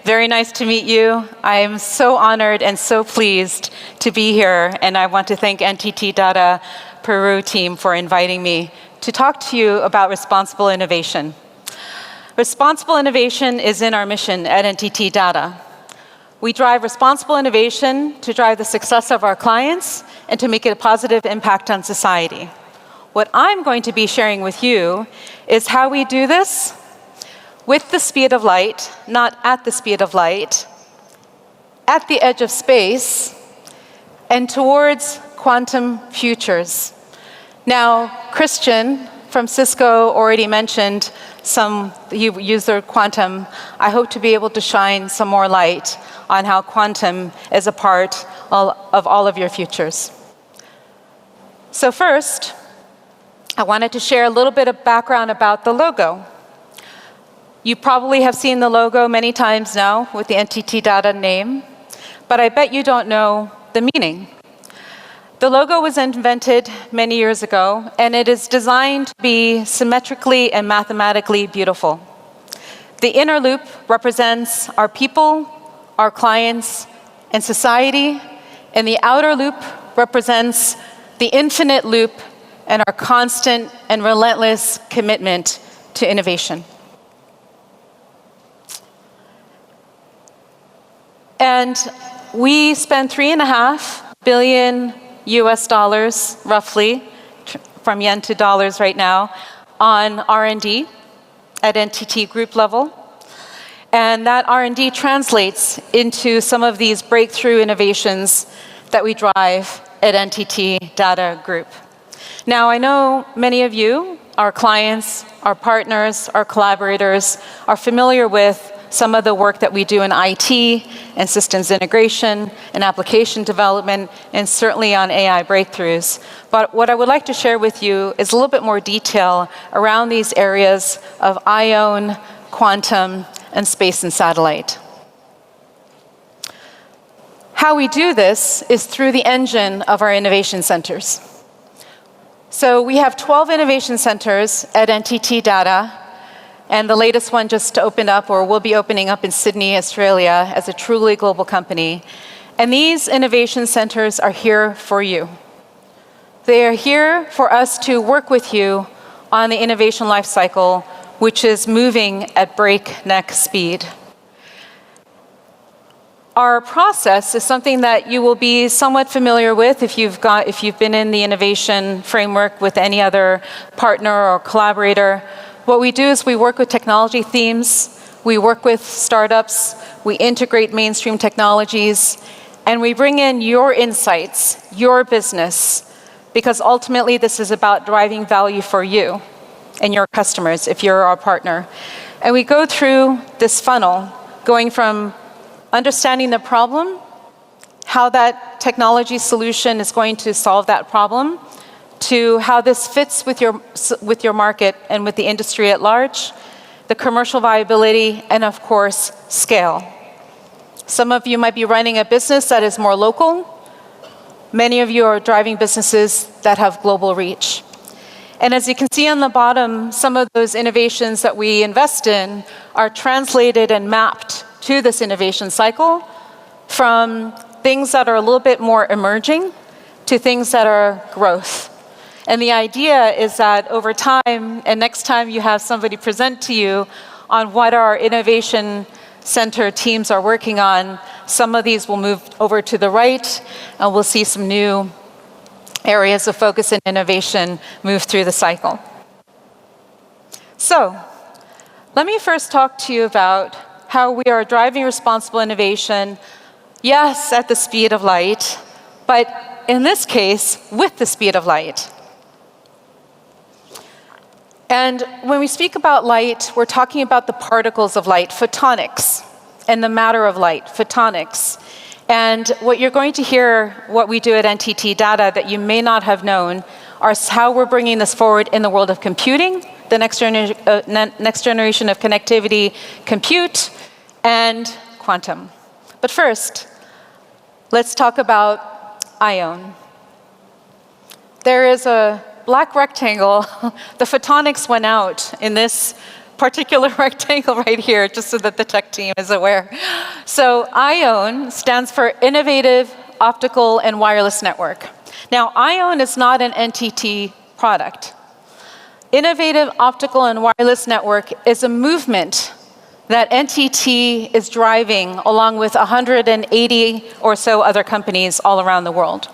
Very nice to meet you. I am so honored and so pleased to be here, and I want to thank NTT Data Peru team for inviting me to talk to you about responsible innovation. Responsible innovation is in our mission at NTT Data. We drive responsible innovation to drive the success of our clients and to make a positive impact on society. What I'm going to be sharing with you is how we do this with the speed of light, not at the speed of light, at the edge of space, and towards quantum futures. Now, Christian from Cisco already mentioned he used the quantum. I hope to be able to shine some more light on how quantum is a part of all of your futures. So first, I wanted to share a little bit of background about the logo. You probably have seen the logo many times now with the NTT Data name, but I bet you don't know the meaning. The logo was invented many years ago, and it is designed to be symmetrically and mathematically beautiful. The inner loop represents our people, our clients, and society, and the outer loop represents the infinite loop and our constant and relentless commitment to innovation. And we spend $3.5 billion US dollars, roughly, from yen to dollars right now, on R&D at NTT Group level. And that R&D translates into some of these breakthrough innovations that we drive at NTT Data Group. Now, I know many of you, our clients, our partners, our collaborators, are familiar with some of the work that we do in IT and systems integration and application development, and certainly on AI breakthroughs. But what I would like to share with you is a little bit more detail around these areas of ion, quantum, and space and satellite. How we do this is through the engine of our innovation centers. So we have 12 innovation centers at NTT Data, and the latest one just opened up, or will be opening up in Sydney, Australia, as a truly global company. And these innovation centers are here for you. They are here for us to work with you on the innovation life cycle, which is moving at breakneck speed. Our process is something that you will be somewhat familiar with if you've been in the innovation framework with any other partner or collaborator. What we do is we work with technology themes, we work with startups, we integrate mainstream technologies, and we bring in your insights, your business, because ultimately this is about driving value for you and your customers if you're our partner. And we go through this funnel, going from understanding the problem, how that technology solution is going to solve that problem, to how this fits with your market and with the industry at large, the commercial viability, and of course, scale. Some of you might be running a business that is more local. Many of you are driving businesses that have global reach. And as you can see on the bottom, some of those innovations that we invest in are translated and mapped to this innovation cycle, from things that are a little bit more emerging to things that are growth. And the idea is that over time, and next time you have somebody present to you on what our innovation center teams are working on, some of these will move over to the right, and we'll see some new areas of focus and innovation move through the cycle. So, let me first talk to you about how we are driving responsible innovation, yes, at the speed of light, but in this case, with the speed of light. And when we speak about light, we're talking about the particles of light, photonics, and the matter of light, photonics. And what you're going to hear, what we do at NTT Data that you may not have known, are how we're bringing this forward in the world of computing, the next generation of connectivity, compute, and quantum. But first, let's talk about ion. There is a black rectangle. The photonics went out in this particular rectangle right here, just so that the tech team is aware. So ION stands for Innovative Optical and Wireless Network. Now, ION is not an NTT product. Innovative Optical and Wireless Network is a movement that NTT is driving along with 180 or so other companies all around the world.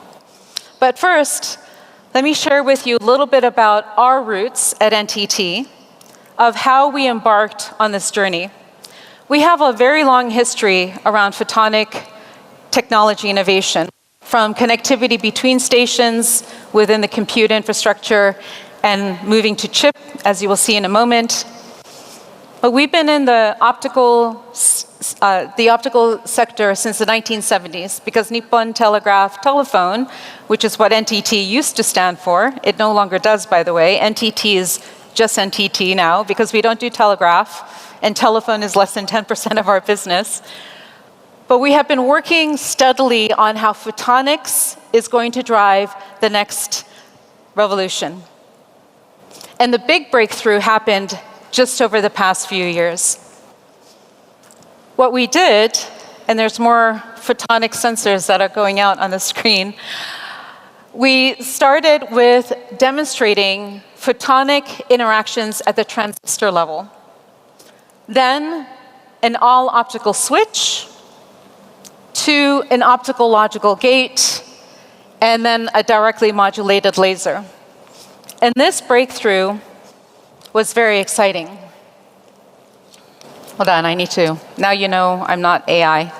But first, let me share with you a little bit about our roots at NTT, of how we embarked on this journey. We have a very long history around photonic technology innovation, from connectivity between stations within the compute infrastructure and moving to chip, as you will see in a moment. But we've been in the optical sector since the 1970s, because Nippon Telegraph Telephone, which is what NTT used to stand for, it no longer does, by the way. NTT is just NTT now, because we don't do telegraph, and telephone is less than 10% of our business. But we have been working steadily on how photonics is going to drive the next revolution. And the big breakthrough happened just over the past few years. What we did, and there's more photonic sensors that are going out on the screen, we started with demonstrating photonic interactions at the transistor level. Then an all-optical switch to an optical logical gate, and then a directly modulated laser. And this breakthrough was very exciting. Hold on, I need to. Now you know I'm not AI.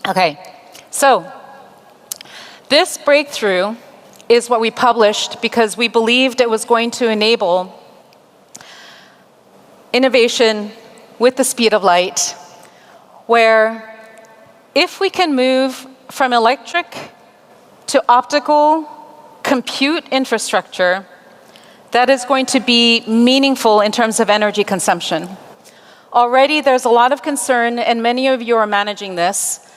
Okay, so this breakthrough is what we published because we believed it was going to enable innovation with the speed of light, where if we can move from electric to optical compute infrastructure, that is going to be meaningful in terms of energy consumption. Already there's a lot of concern, and many of you are managing this,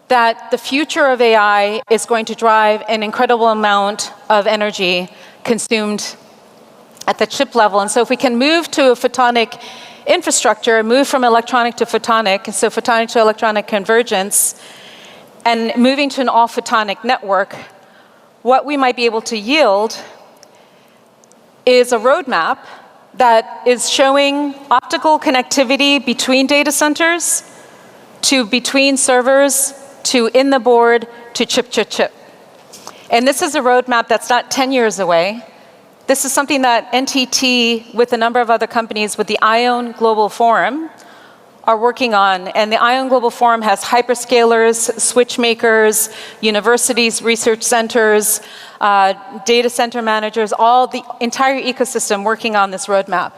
that the future of AI is going to drive an incredible amount of energy consumed at the chip level. And so if we can move to a photonic infrastructure, move from electronic to photonic, so photonic to electronic convergence, and moving to an all-photonic network, what we might be able to yield is a roadmap that is showing optical connectivity between data centers, to between servers, to in the board, to chip, chip, chip. And this is a roadmap that's not 10 years away. This is something that NTT, with a number of other companies, with the ION Global Forum, are working on. And the ION Global Forum has hyperscalers, switch makers, universities, research centers, data center managers, all the entire ecosystem working on this roadmap.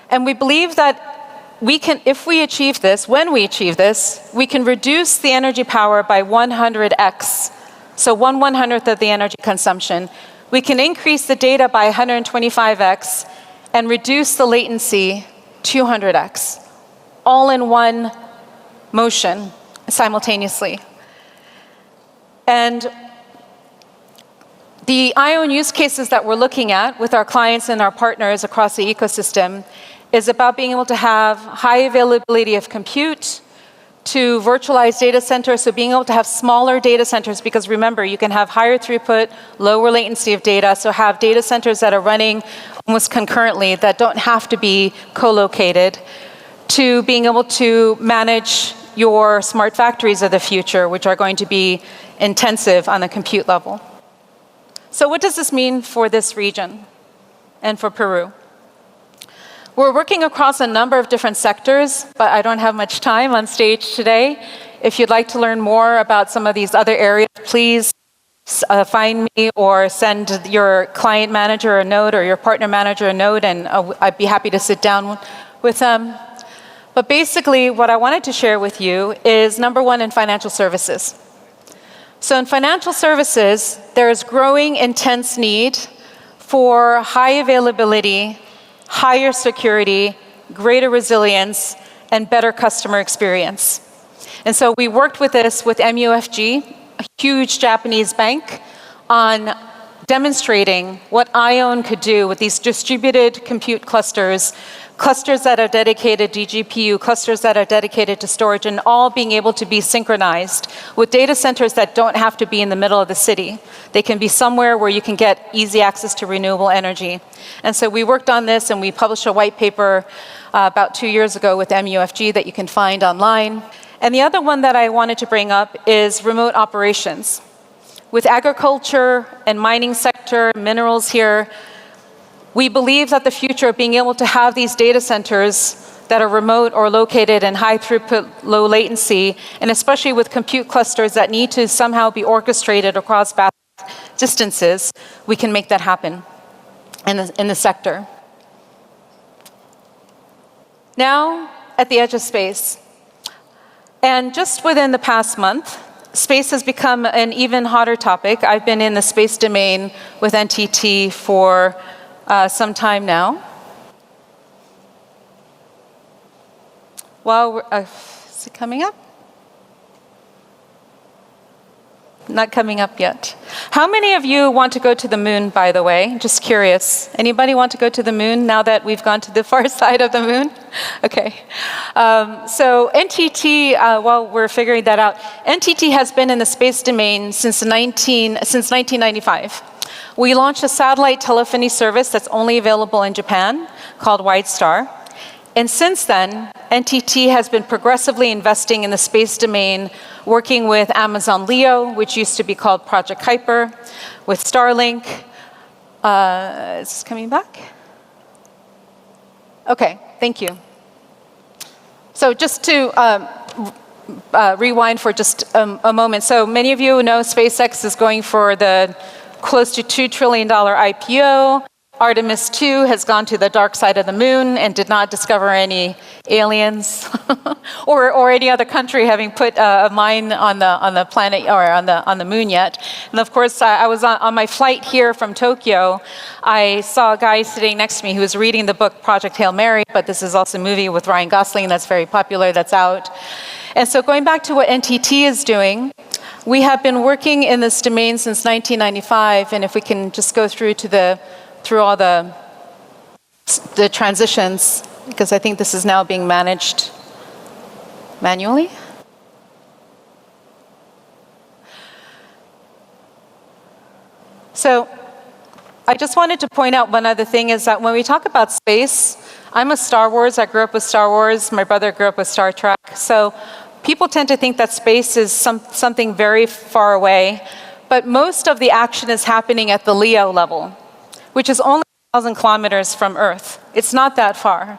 And we believe that we can, if we achieve this, when we achieve this, we can reduce the energy power by 100x. So 1/100th of the energy consumption. We can increase the data by 125x and reduce the latency 200x, all in one motion simultaneously. And the ION use cases that we're looking at with our clients and our partners across the ecosystem is about being able to have high availability of compute, to virtualize data centers, so being able to have smaller data centers, because remember, you can have higher throughput, lower latency of data, so have data centers that are running almost concurrently that don't have to be co-located, to being able to manage your smart factories of the future, which are going to be intensive on the compute level. So what does this mean for this region and for Peru? We're working across a number of different sectors, but I don't have much time on stage today. If you'd like to learn more about some of these other areas, please find me or send your client manager a note or your partner manager a note, and I'd be happy to sit down with them. But basically, what I wanted to share with you is, number one, in financial services. So in financial services, there is growing intense need for high availability, higher security, greater resilience, and better customer experience. And so we worked with this with MUFG, a huge Japanese bank, on demonstrating what IOWN could do with these distributed compute clusters, clusters that are dedicated to GPU, clusters that are dedicated to storage, and all being able to be synchronized with data centers that don't have to be in the middle of the city. They can be somewhere where you can get easy access to renewable energy. And so we worked on this, and we published a white paper about 2 years ago with MUFG that you can find online. And the other one that I wanted to bring up is remote operations. With agriculture and mining sector, minerals here, we believe that the future of being able to have these data centers that are remote or located in high throughput, low latency, and especially with compute clusters that need to somehow be orchestrated across vast distances, we can make that happen in the sector. Now, at the edge of space. And just within the past month, space has become an even hotter topic. I've been in the space domain with NTT for some time now. Well, is it coming up? Not coming up yet. How many of you want to go to the moon, by the way? Just curious. Anybody want to go to the moon now that we've gone to the far side of the moon? Okay. So NTT, while we're figuring that out, NTT has been in the space domain since 1995. We launched a satellite telephony service that's only available in Japan called WideStar. And since then, NTT has been progressively investing in the space domain, working with Amazon Leo, which used to be called Project Kuiper, with Starlink. Is this coming back? Okay, thank you. So just to rewind for just a moment. So many of you know SpaceX is going for the close to $2 trillion IPO. Artemis 2 has gone to the dark side of the moon and did not discover any aliens or any other country having put a mine on the planet or on the moon yet. And of course, I was on my flight here from Tokyo. I saw a guy sitting next to me who was reading the book Project Hail Mary, but this is also a movie with Ryan Gosling that's very popular, that's out. And so going back to what NTT is doing, we have been working in this domain since 1995, and if we can just go through all the transitions, because I think this is now being managed manually. So I just wanted to point out one other thing is that when we talk about space, I'm a Star Wars, I grew up with Star Wars, my brother grew up with Star Trek, so people tend to think that space is something very far away, but most of the action is happening at the LEO level, which is only 1,000 kilometers from Earth. It's not that far.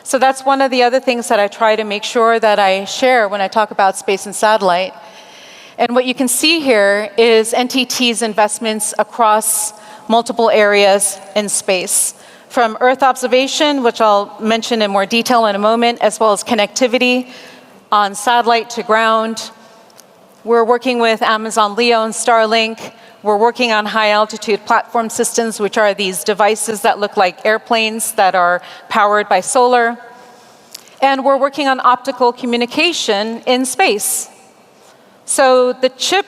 So that's one of the other things that I try to make sure that I share when I talk about space and satellite. And what you can see here is NTT's investments across multiple areas in space, from Earth observation, which I'll mention in more detail in a moment, as well as connectivity on satellite to ground. We're working with Amazon Leo and Starlink. We're working on high-altitude platform systems, which are these devices that look like airplanes that are powered by solar. And we're working on optical communication in space. So the chip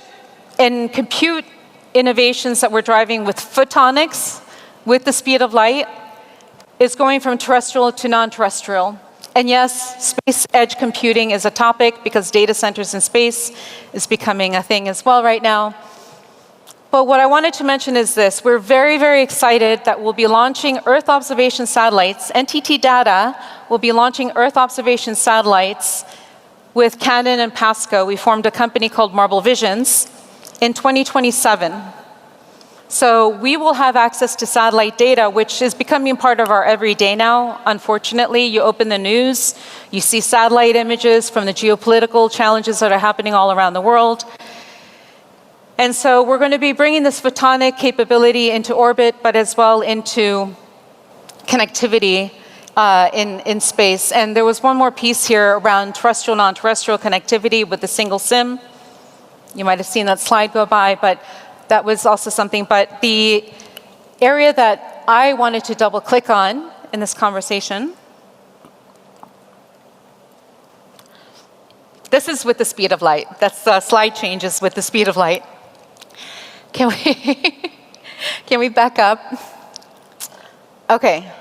and compute innovations that we're driving with photonics, with the speed of light, is going from terrestrial to non-terrestrial. And yes, space edge computing is a topic because data centers in space is becoming a thing as well right now. But what I wanted to mention is this. We're very, very excited that we'll be launching Earth observation satellites. NTT Data will be launching Earth observation satellites with Canon and Pasco. We formed a company called Marble Visions in 2027. So we will have access to satellite data, which is becoming part of our everyday now. Unfortunately, you open the news, you see satellite images from the geopolitical challenges that are happening all around the world. And so we're going to be bringing this photonic capability into orbit, but as well into connectivity in space. And there was one more piece here around terrestrial, non-terrestrial connectivity with a single SIM. You might have seen that slide go by, but that was also something. But the area that I wanted to double click on in this conversation, this is with the speed of light. That's the slide changes with the speed of light. Can we? Can we back up? Okay.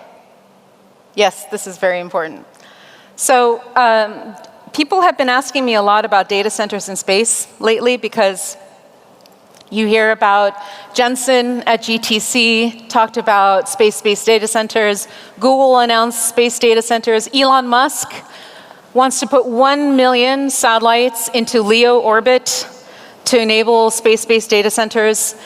Yes, this is very important. So people have been asking me a lot about data centers in space lately because you hear about Jensen at GTC talked about space-based data centers. Google announced space data centers. Elon Musk wants to put 1 million satellites into LEO orbit to enable space-based data centers.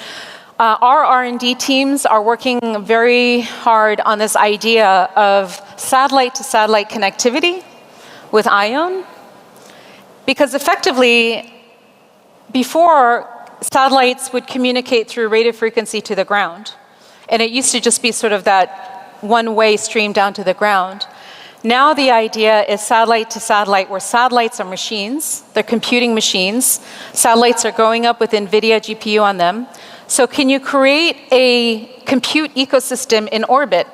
Our R&D teams are working very hard on this idea of satellite-to-satellite connectivity with ION, because effectively, before, satellites would communicate through radio frequency to the ground, and it used to just be sort of that one-way stream down to the ground. Now the idea is satellite to satellite, where satellites are machines, they're computing machines. Satellites are going up with NVIDIA GPU on them. So can you create a compute ecosystem in orbit?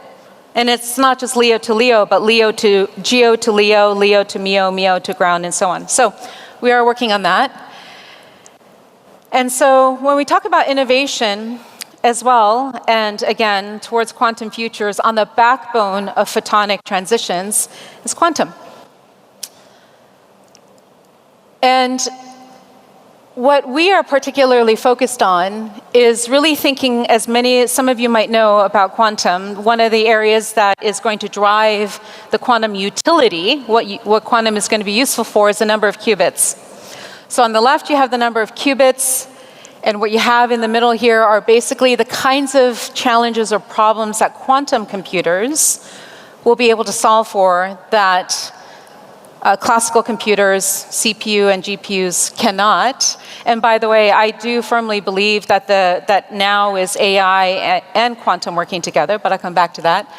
And it's not just LEO to LEO, but LEO to GEO to LEO, LEO to MEO, MEO to ground, and so on. So we are working on that. And so when we talk about innovation as well, and again, towards quantum futures, on the backbone of photonic transitions is quantum. And what we are particularly focused on is really thinking, as some of you might know about quantum, one of the areas that is going to drive the quantum utility, what quantum is going to be useful for, is the number of qubits. So on the left, you have the number of qubits, and what you have in the middle here are basically the kinds of challenges or problems that quantum computers will be able to solve for that classical computers, CPU and GPUs cannot. And by the way, I do firmly believe that that now is AI and quantum working together, but I'll come back to that.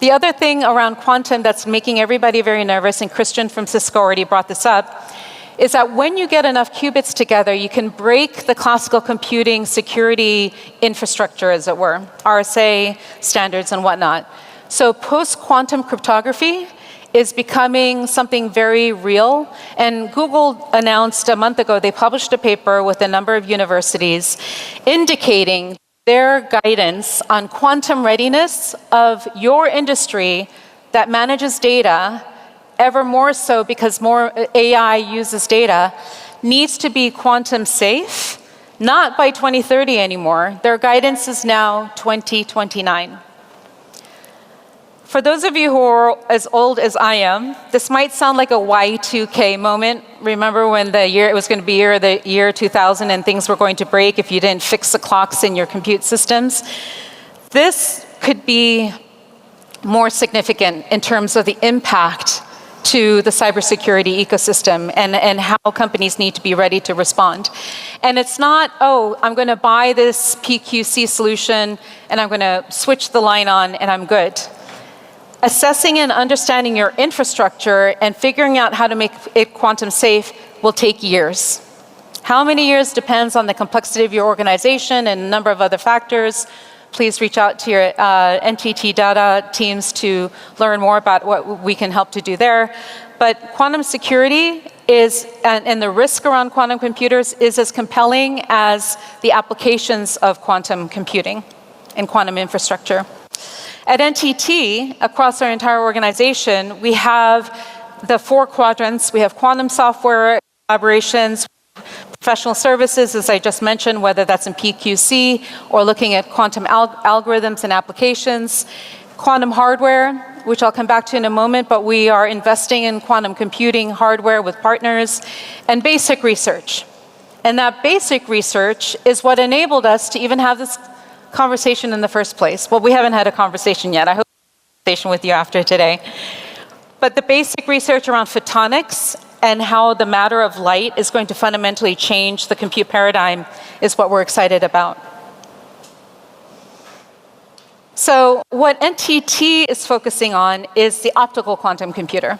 The other thing around quantum that's making everybody very nervous, and Christian from Cisco already brought this up, is that when you get enough qubits together, you can break the classical computing security infrastructure, as it were, RSA standards and whatnot. So post-quantum cryptography is becoming something very real. And Google announced a month ago, they published a paper with a number of universities indicating their guidance on quantum readiness of your industry that manages data, ever more so because more AI uses data, needs to be quantum safe, not by 2030 anymore. Their guidance is now 2029. For those of you who are as old as I am, this might sound like a Y2K moment. Remember when it was going to be the year 2000 and things were going to break if you didn't fix the clocks in your compute systems? This could be more significant in terms of the impact to the cybersecurity ecosystem and how companies need to be ready to respond. And it's not, oh, I'm going to buy this PQC solution and I'm going to switch the line on and I'm good. Assessing and understanding your infrastructure and figuring out how to make it quantum safe will take years. How many years depends on the complexity of your organization and a number of other factors. Please reach out to your NTT data teams to learn more about what we can help to do there. But quantum security is, and the risk around quantum computers is as compelling as the applications of quantum computing and quantum infrastructure. At NTT, across our entire organization, we have the 4 quadrants. We have quantum software collaborations, professional services, as I just mentioned, whether that's in PQC or looking at quantum algorithms and applications, quantum hardware, which I'll come back to in a moment, but we are investing in quantum computing hardware with partners, and basic research. And that basic research is what enabled us to even have this conversation in the first place. Well, we haven't had a conversation yet. I hope to have a conversation with you after today. But the basic research around photonics and how the matter of light is going to fundamentally change the compute paradigm is what we're excited about. So what NTT is focusing on is the optical quantum computer.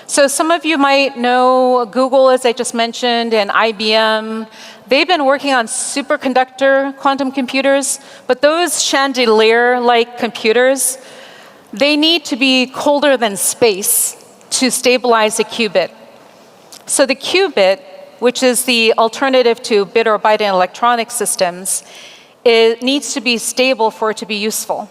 So some of you might know Google, as I just mentioned, and IBM. They've been working on superconductor quantum computers, but those chandelier-like computers, they need to be colder than space to stabilize a qubit. So the qubit, which is the alternative to bit or byte in electronic systems, it needs to be stable for it to be useful.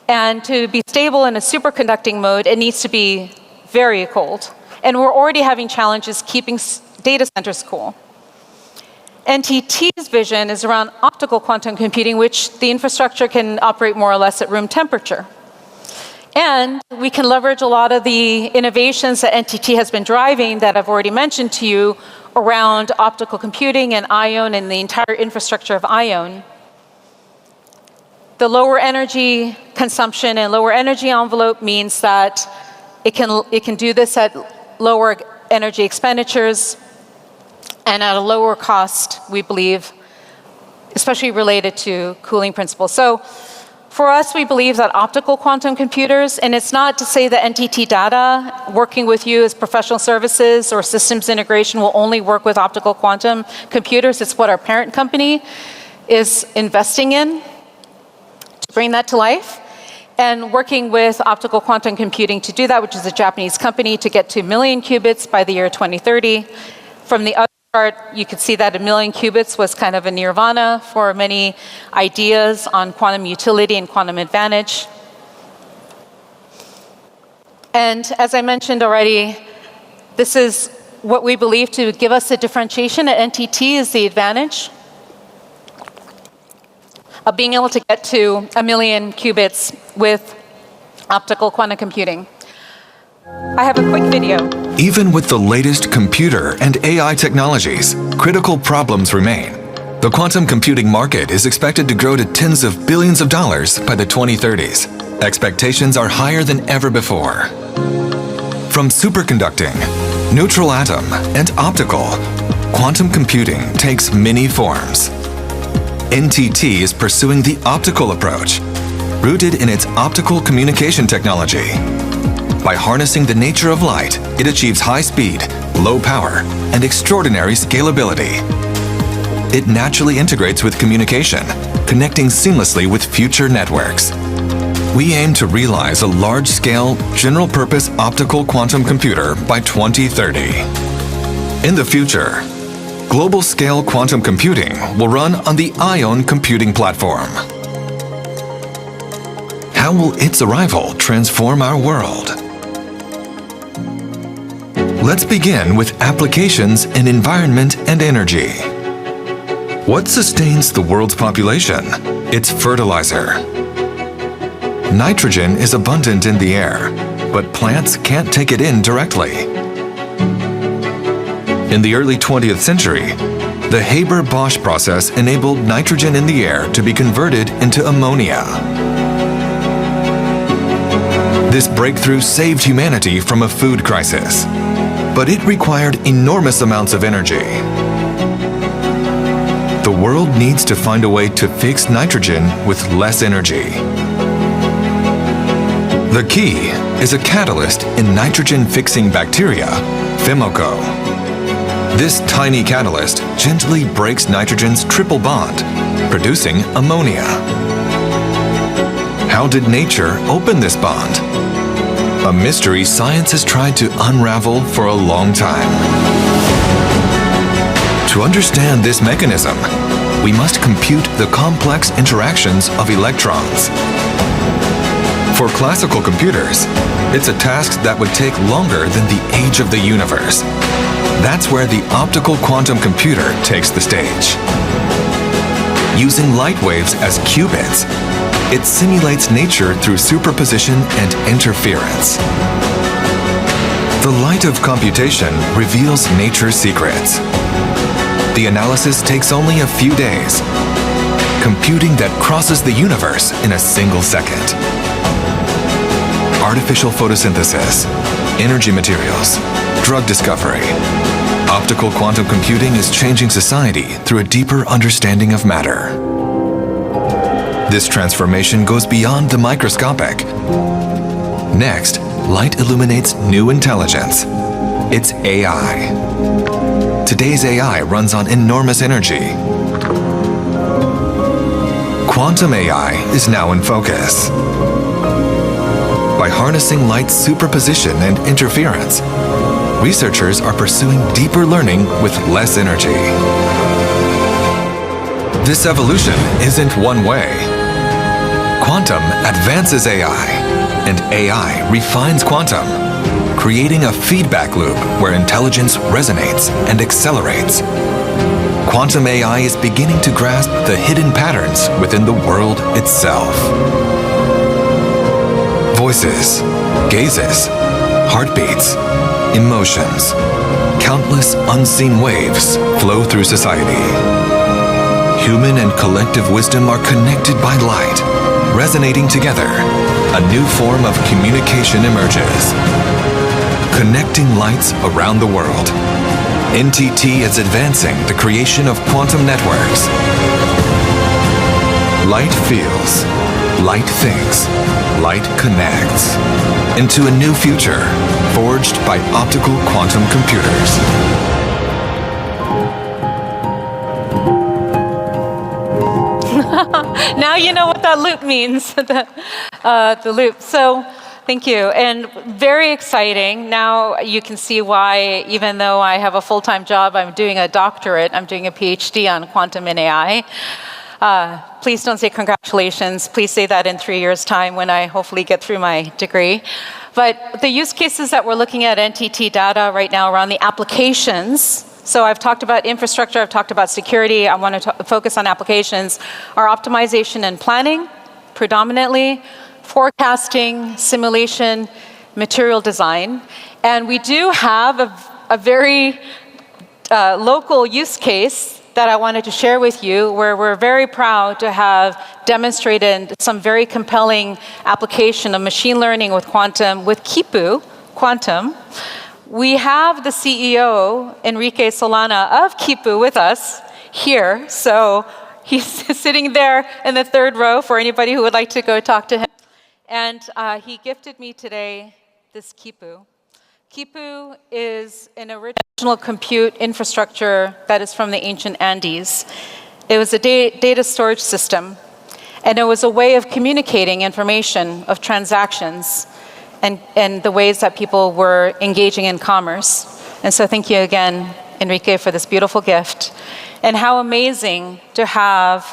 And to be stable in a superconducting mode, it needs to be very cold. And we're already having challenges keeping data centers cool. NTT's vision is around optical quantum computing, which the infrastructure can operate more or less at room temperature. And we can leverage a lot of the innovations that NTT has been driving that I've already mentioned to you around optical computing and ION and the entire infrastructure of ION. The lower energy consumption and lower energy envelope means that it can do this at lower energy expenditures and at a lower cost, we believe, especially related to cooling principles. So for us, we believe that optical quantum computers, and it's not to say that NTT Data, working with you as professional services or systems integration, will only work with optical quantum computers. It's what our parent company is investing in to bring that to life. And working with optical quantum computing to do that, which is a Japanese company, to get to 1 million qubits by the year 2030. From the other chart, you could see that 1 million qubits was kind of a nirvana for many ideas on quantum utility and quantum advantage. And as I mentioned already, this is what we believe to give us the differentiation at NTT is the advantage of being able to get to 1 million qubits with optical quantum computing. I have a quick video. Even with the latest computer and AI technologies, critical problems remain. The quantum computing market is expected to grow to tens of billions of dollars by the 2030s. Expectations are higher than ever before. From superconducting, neutral atom, and optical, quantum computing takes many forms. NTT is pursuing the optical approach, rooted in its optical communication technology. By harnessing the nature of light, it achieves high speed, low power, and extraordinary scalability. It naturally integrates with communication, connecting seamlessly with future networks. We aim to realize a large-scale, general-purpose optical quantum computer by 2030. In the future, global-scale quantum computing will run on the ION computing platform. How will its arrival transform our world? Let's begin with applications in environment and energy. What sustains the world's population? It's fertilizer. Nitrogen is abundant in the air, but plants can't take it in directly. In the early 20th century, the Haber-Bosch process enabled nitrogen in the air to be converted into ammonia. This breakthrough saved humanity from a food crisis, but it required enormous amounts of energy. The world needs to find a way to fix nitrogen with less energy. The key is a catalyst in nitrogen-fixing bacteria, Fimoco. This tiny catalyst gently breaks nitrogen's triple bond, producing ammonia. How did nature open this bond? A mystery science has tried to unravel for a long time. To understand this mechanism, we must compute the complex interactions of electrons. For classical computers, it's a task that would take longer than the age of the universe. That's where the optical quantum computer takes the stage. Using light waves as qubits, it simulates nature through superposition and interference. The light of computation reveals nature's secrets. The analysis takes only a few days. Computing that crosses the universe in a single second. Artificial photosynthesis, energy materials, drug discovery. Optical quantum computing is changing society through a deeper understanding of matter. This transformation goes beyond the microscopic. Next, light illuminates new intelligence. It's AI. Today's AI runs on enormous energy. Quantum AI is now in focus. By harnessing light's superposition and interference, researchers are pursuing deeper learning with less energy. This evolution isn't one way. Quantum advances AI, and AI refines quantum, creating a feedback loop where intelligence resonates and accelerates. Quantum AI is beginning to grasp the hidden patterns within the world itself. Voices, gazes, heartbeats, emotions, countless unseen waves flow through society. Human and collective wisdom are connected by light. Resonating together, a new form of communication emerges. Connecting lights around the world. NTT is advancing the creation of quantum networks. Light feels, light thinks, light connects into a new future forged by optical quantum computers. Now you know what that loop means, the loop. So thank you, and very exciting. Now you can see why, even though I have a full-time job, I'm doing a doctorate, I'm doing a PhD on quantum and AI. Please don't say congratulations. Please say that in 3 years' time when I hopefully get through my degree. But the use cases that we're looking at NTT Data right now around the applications. So I've talked about infrastructure, I've talked about security, I want to focus on applications, are optimization and planning, predominantly, forecasting, simulation, material design. And we do have a very local use case that I wanted to share with you, where we're very proud to have demonstrated some very compelling application of machine learning with quantum, with Kipu Quantum. We have the CEO, Enrique Solana of Kipu, with us here. So he's sitting there in the third row for anybody who would like to go talk to him. And he gifted me today this Kipu. Kipu is an original compute infrastructure that is from the ancient Andes. It was a data storage system, and it was a way of communicating information of transactions and the ways that people were engaging in commerce. And so thank you again, Enrique, for this beautiful gift. And how amazing to have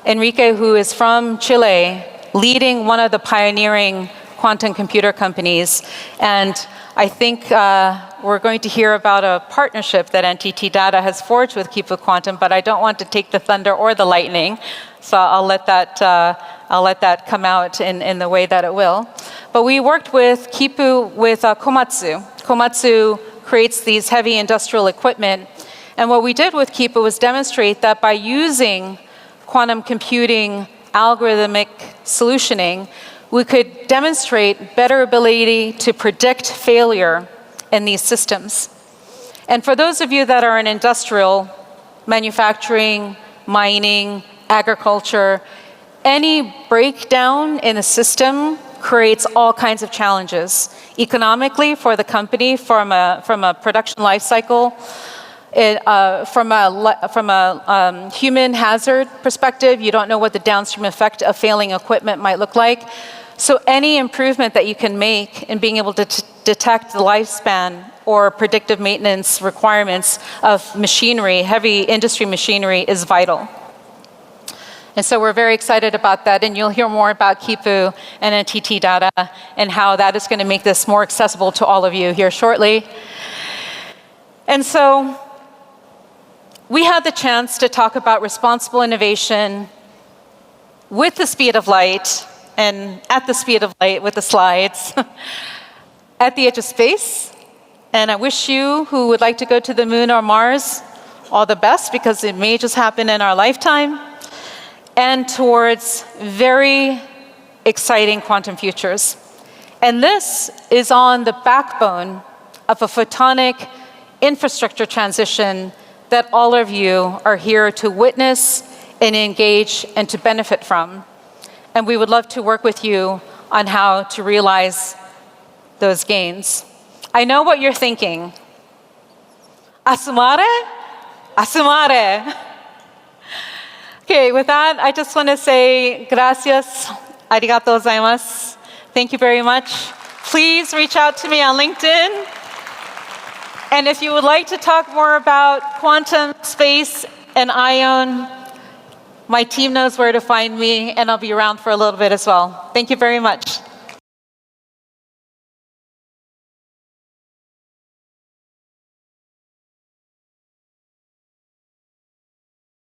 Enrique, who is from Chile, leading one of the pioneering quantum computer companies. And I think we're going to hear about a partnership that NTT Data has forged with Kipu Quantum, but I don't want to take the thunder or the lightning, so I'll let that come out in the way that it will. But we worked with Kipu with Komatsu. Komatsu creates these heavy industrial equipment, and what we did with Kipu was demonstrate that by using quantum computing algorithmic solutioning, we could demonstrate better ability to predict failure in these systems. And for those of you that are in industrial, manufacturing, mining, agriculture, any breakdown in a system creates all kinds of challenges. Economically, for the company, from a production life cycle, from a human hazard perspective, you don't know what the downstream effect of failing equipment might look like. So any improvement that you can make in being able to detect the lifespan or predictive maintenance requirements of machinery, heavy industry machinery, is vital. And so we're very excited about that, and you'll hear more about Kipu and NTT Data and how that is going to make this more accessible to all of you here shortly. And so we had the chance to talk about responsible innovation with the speed of light, and at the speed of light with the slides, at the edge of space. And I wish you who would like to go to the moon or Mars all the best, because it may just happen in our lifetime, and towards very exciting quantum futures. And this is on the backbone of a photonic infrastructure transition that all of you are here to witness and engage and to benefit from. And we would love to work with you on how to realize those gains. I know what you're thinking. Asumare? Asumare. Okay, with that, I just want to say gracias, arigatou gozaimasu. Thank you very much. Please reach out to me on LinkedIn. And if you would like to talk more about quantum, space, and ion, My team knows where to find me, and I'll be around for a little bit as well. Thank you very much.